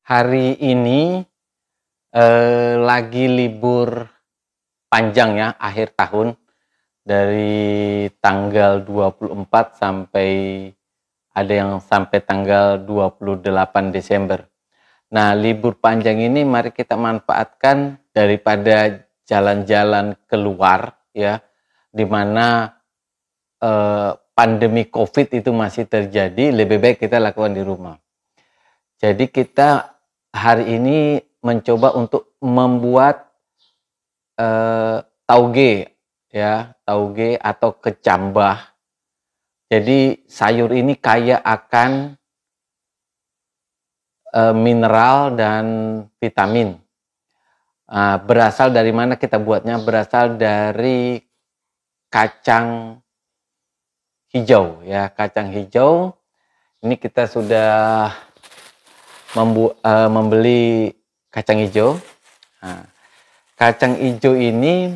Hari ini lagi libur panjang ya, akhir tahun dari tanggal 24 sampai ada yang sampai tanggal 28 Desember. Nah, libur panjang ini mari kita manfaatkan daripada jalan-jalan keluar ya, di mana pandemi COVID itu masih terjadi, lebih baik kita lakukan di rumah. Jadi kita hari ini mencoba untuk membuat tauge ya, tauge atau kecambah. Jadi sayur ini kaya akan mineral dan vitamin. Berasal dari mana kita buatnya? Berasal dari kacang hijau ya, kacang hijau. Ini kita sudah membeli kacang hijau. Nah, kacang hijau ini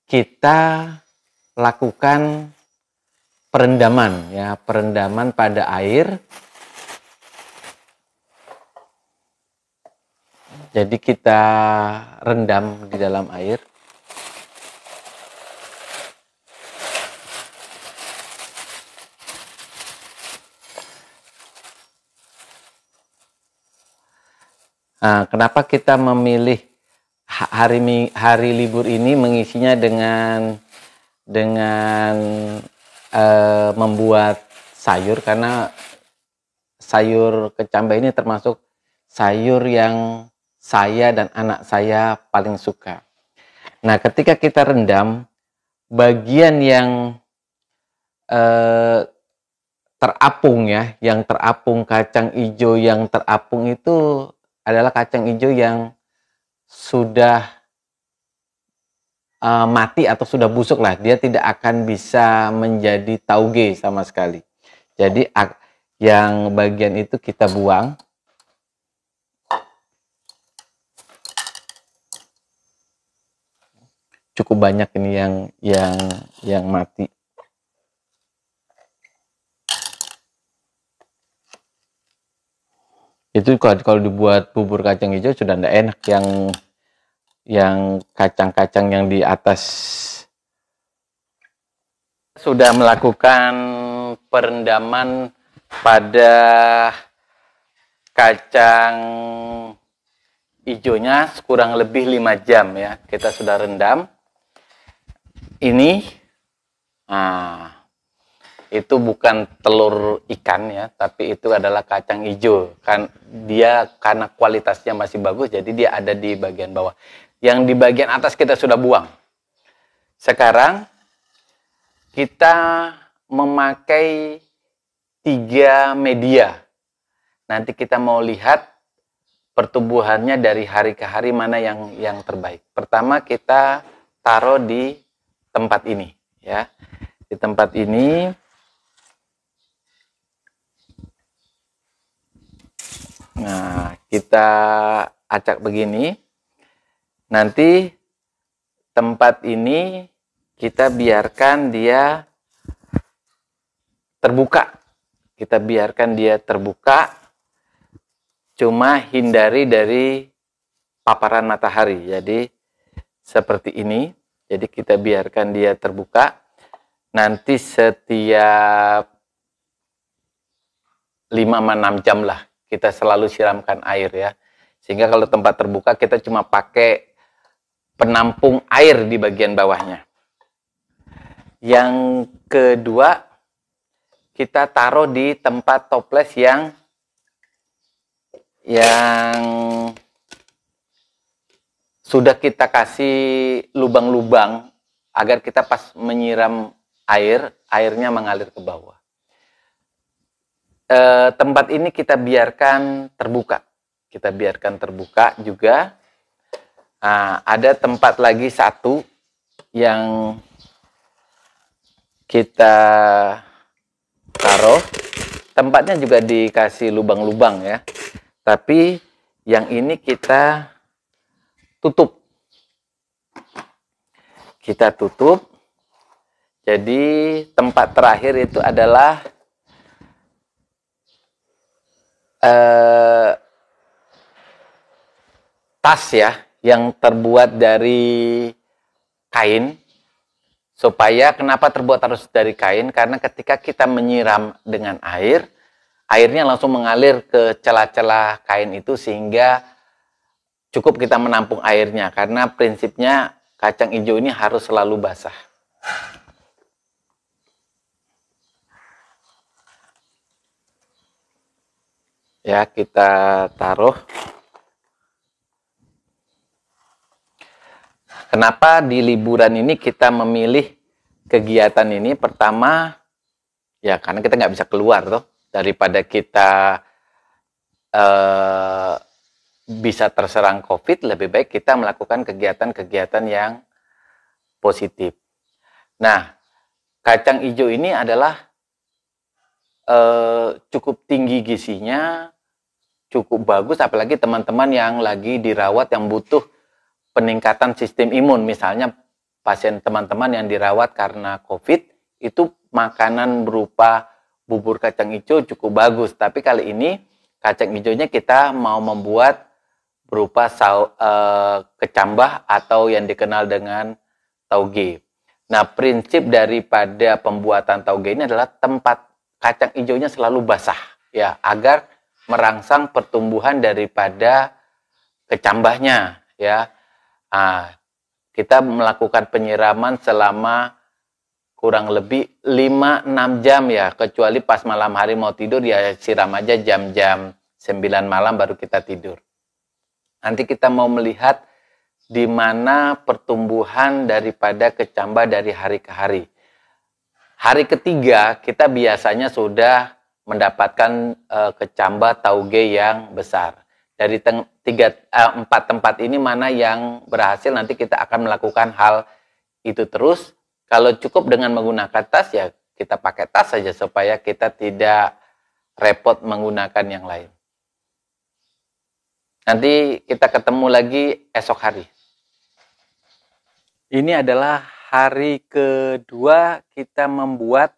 kita lakukan perendaman ya, perendaman pada air. Jadi kita rendam di dalam air. Nah, kenapa kita memilih hari libur ini mengisinya dengan membuat sayur, karena sayur kecambah ini termasuk sayur yang saya dan anak saya paling suka. Nah, ketika kita rendam, bagian yang terapung ya, yang terapung, kacang hijau yang terapung itu adalah kacang hijau yang sudah mati atau sudah busuk lah, dia tidak akan bisa menjadi tauge sama sekali. Jadi yang bagian itu kita buang. Cukup banyak ini yang mati. Itu kalau dibuat bubur kacang hijau sudah tidak enak, yang kacang-kacang yang di atas. Sudah melakukan perendaman pada kacang hijaunya kurang lebih 5 jam ya, kita sudah rendam. Ini itu bukan telur ikan ya, tapi itu adalah kacang hijau. Kan dia karena kualitasnya masih bagus, jadi dia ada di bagian bawah. Yang di bagian atas kita sudah buang. Sekarang kita memakai 3 media. Nanti kita mau lihat pertumbuhannya dari hari ke hari mana yang terbaik. Pertama kita taruh di tempat ini ya. Di tempat ini nah, kita acak begini. Nanti tempat ini kita biarkan dia terbuka. Kita biarkan dia terbuka. Cuma hindari dari paparan matahari. Jadi seperti ini. Jadi kita biarkan dia terbuka. Nanti setiap 5-6 jam lah kita selalu siramkan air ya. Sehingga kalau tempat terbuka kita cuma pakai penampung air di bagian bawahnya. Yang kedua, kita taruh di tempat toples yang sudah kita kasih lubang-lubang agar kita pas menyiram air, airnya mengalir ke bawah. Tempat ini kita biarkan terbuka. Kita biarkan terbuka juga. Ada tempat lagi satu yang kita taruh. Tempatnya juga dikasih lubang-lubang ya. Tapi yang ini kita tutup. Kita tutup. Jadi tempat terakhir itu adalah tas ya yang terbuat dari kain. Supaya kenapa terbuat harus dari kain? Karena ketika kita menyiram dengan air, airnya langsung mengalir ke celah-celah kain itu sehingga cukup kita menampung airnya. Karena prinsipnya kacang hijau ini harus selalu basah. Ya, kita taruh. Kenapa di liburan ini kita memilih kegiatan ini? Pertama, ya karena kita nggak bisa keluar tuh. Daripada kita bisa terserang COVID, lebih baik kita melakukan kegiatan-kegiatan yang positif. Nah, kacang hijau ini adalah cukup tinggi gizinya, cukup bagus, apalagi teman-teman yang lagi dirawat yang butuh peningkatan sistem imun. Misalnya pasien teman-teman yang dirawat karena COVID, itu makanan berupa bubur kacang hijau cukup bagus. Tapi kali ini kacang hijaunya kita mau membuat berupa kecambah atau yang dikenal dengan tauge. Nah, prinsip daripada pembuatan tauge ini adalah tempat kacang hijaunya selalu basah, ya, agar merangsang pertumbuhan daripada kecambahnya, ya. Nah, kita melakukan penyiraman selama kurang lebih 5-6 jam ya, kecuali pas malam hari mau tidur ya siram aja jam-jam 9 malam baru kita tidur. Nanti kita mau melihat di mana pertumbuhan daripada kecambah dari hari ke hari. Hari ketiga kita biasanya sudah mendapatkan kecambah tauge yang besar. Dari 4 tempat ini mana yang berhasil, nanti kita akan melakukan hal itu terus. Kalau cukup dengan menggunakan tas ya kita pakai tas saja supaya kita tidak repot menggunakan yang lain. Nanti kita ketemu lagi esok hari. Ini adalah hari kedua kita membuat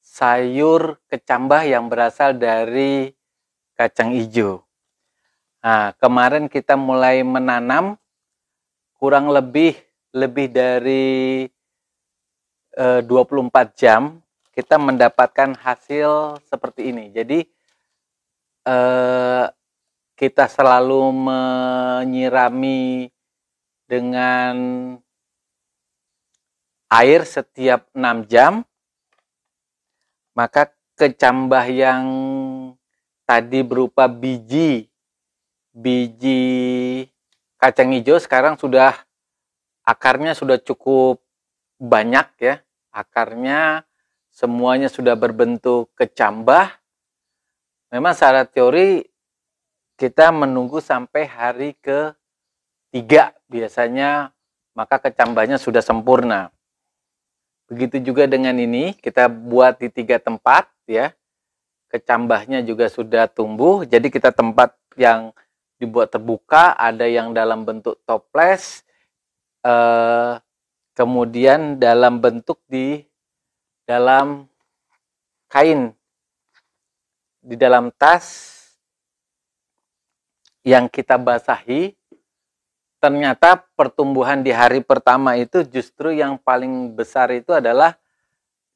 sayur kecambah yang berasal dari kacang hijau. Nah, kemarin kita mulai menanam kurang lebih dari 24 jam kita mendapatkan hasil seperti ini. Jadi kita selalu menyirami dengan air setiap 6 jam, maka kecambah yang tadi berupa biji kacang hijau sekarang sudah akarnya sudah cukup banyak ya. Akarnya semuanya sudah berbentuk kecambah. Memang secara teori kita menunggu sampai hari ke-3 biasanya, maka kecambahnya sudah sempurna. Begitu juga dengan ini, kita buat di 3 tempat ya. Kecambahnya juga sudah tumbuh, jadi kita tempat yang dibuat terbuka, ada yang dalam bentuk toples, kemudian dalam bentuk di dalam kain, di dalam tas yang kita basahi. Ternyata pertumbuhan di hari pertama itu justru yang paling besar itu adalah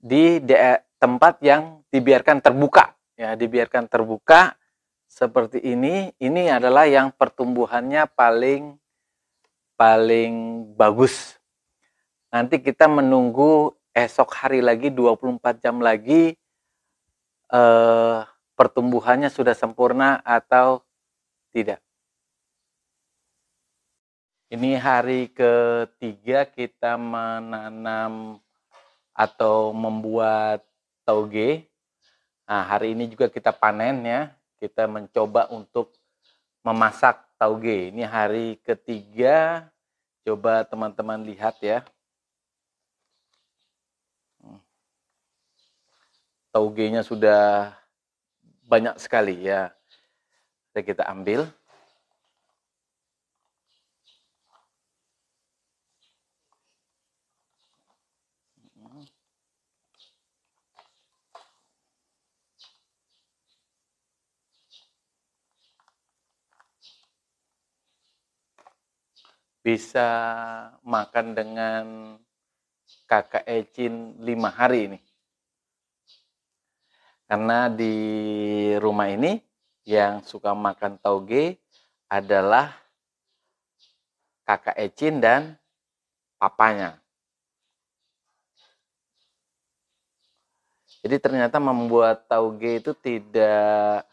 di tempat yang dibiarkan terbuka, ya, dibiarkan terbuka seperti ini. Ini adalah yang pertumbuhannya paling bagus. Nanti kita menunggu esok hari lagi 24 jam lagi pertumbuhannya sudah sempurna atau tidak. Ini hari ketiga kita menanam atau membuat tauge. Nah, hari ini juga kita panen ya. Kita mencoba untuk memasak tauge. Ini hari ketiga. Coba teman-teman lihat ya. Taugenya sudah banyak sekali ya. Kita ambil. bisa makan dengan kakak Ecin 5 hari ini. Karena di rumah ini yang suka makan tauge adalah kakak Ecin dan papanya. Jadi ternyata membuat tauge itu tidak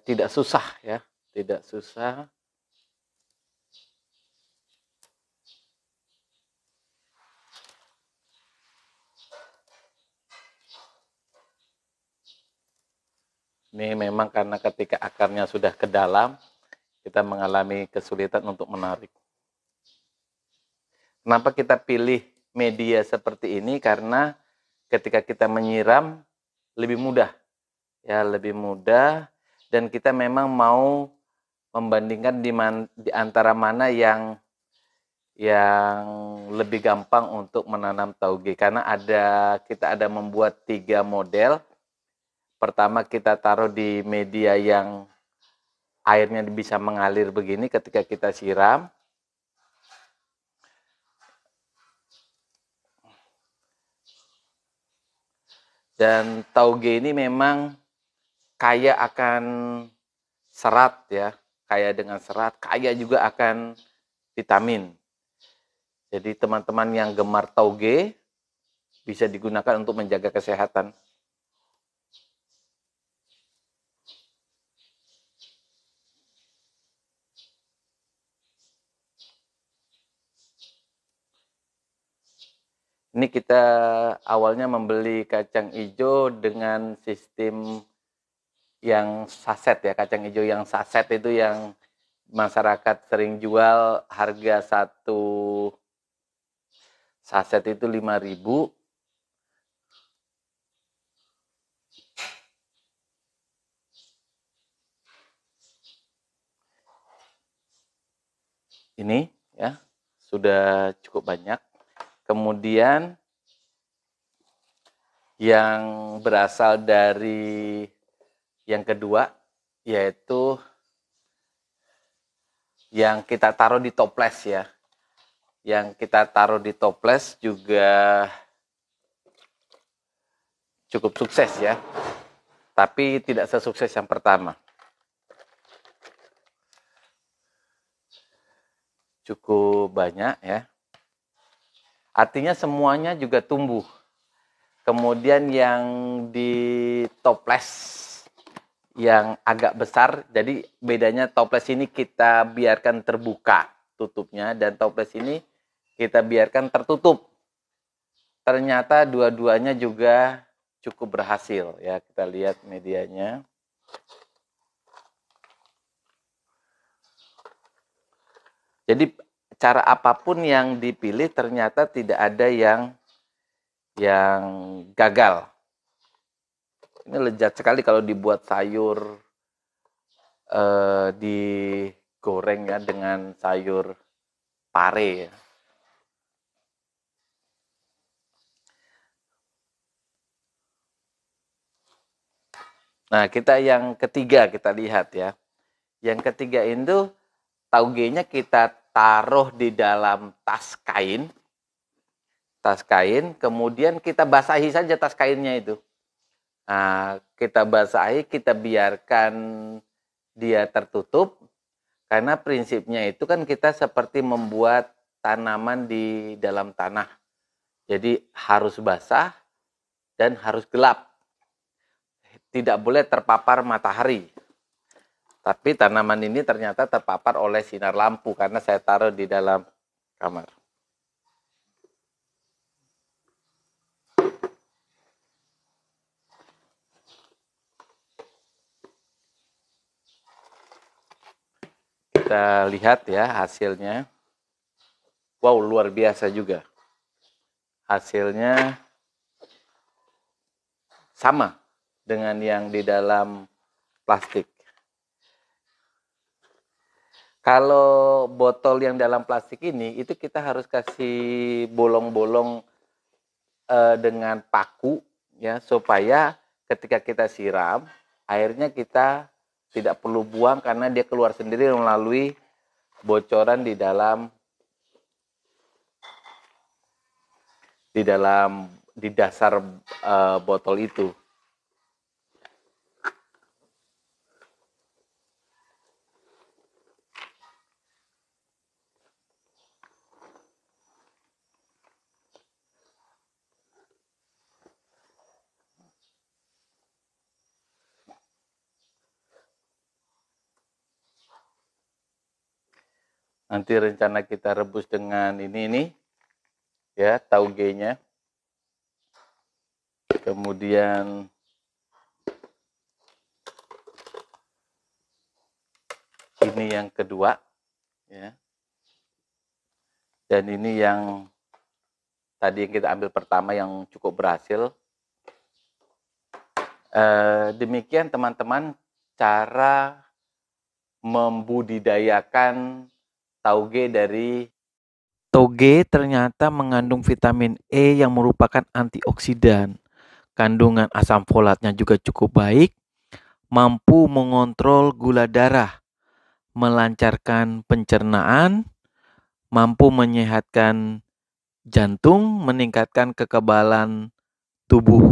tidak susah ya, tidak susah. Ini memang karena ketika akarnya sudah ke dalam, kita mengalami kesulitan untuk menarik. Kenapa kita pilih media seperti ini? Karena ketika kita menyiram lebih mudah, ya lebih mudah, dan kita memang mau membandingkan di antara mana yang lebih gampang untuk menanam tauge. Karena kita ada membuat 3 model. Pertama kita taruh di media yang airnya bisa mengalir begini ketika kita siram. Dan tauge ini memang kaya akan serat ya, kaya dengan serat, kaya juga akan vitamin. Jadi teman-teman yang gemar tauge bisa digunakan untuk menjaga kesehatan. Ini kita awalnya membeli kacang hijau dengan sistem yang saset ya, kacang hijau yang saset itu yang masyarakat sering jual, harga satu saset itu 5.000. Ini ya sudah cukup banyak. Kemudian yang berasal dari yang kedua yaitu yang kita taruh di toples ya. Yang kita taruh di toples juga cukup sukses ya. Tapi tidak sesukses yang pertama. Cukup banyak ya. Artinya semuanya juga tumbuh. Kemudian yang di toples yang agak besar, jadi bedanya toples ini kita biarkan terbuka tutupnya dan toples ini kita biarkan tertutup. Ternyata dua-duanya juga cukup berhasil ya. Kita lihat medianya. Jadi cara apapun yang dipilih ternyata tidak ada yang gagal. Ini lezat sekali kalau dibuat sayur digoreng ya dengan sayur pare ya. Nah, kita yang ketiga kita lihat ya. Yang ketiga itu taugenya kita taruh di dalam tas kain. Tas kain, kemudian kita basahi saja tas kainnya itu. Nah, kita basahi, kita biarkan dia tertutup. Karena prinsipnya itu kan kita seperti membuat tanaman di dalam tanah. Jadi harus basah dan harus gelap. Tidak boleh terpapar matahari. Tapi tanaman ini ternyata terpapar oleh sinar lampu karena saya taruh di dalam kamar. Kita lihat ya hasilnya. Wow, luar biasa juga. Hasilnya sama dengan yang di dalam plastik. Kalau botol yang dalam plastik ini, itu kita harus kasih bolong-bolong dengan paku ya supaya ketika kita siram, airnya kita tidak perlu buang karena dia keluar sendiri melalui bocoran di dasar botol itu. Nanti rencana kita rebus dengan ini ya, tauge-nya. Kemudian ini yang kedua ya. Dan ini yang tadi yang kita ambil pertama yang cukup berhasil. Demikian teman-teman cara membudidayakan tauge dari toge. Ternyata mengandung vitamin E yang merupakan antioksidan. Kandungan asam folatnya juga cukup baik, mampu mengontrol gula darah, melancarkan pencernaan, mampu menyehatkan jantung, meningkatkan kekebalan tubuh.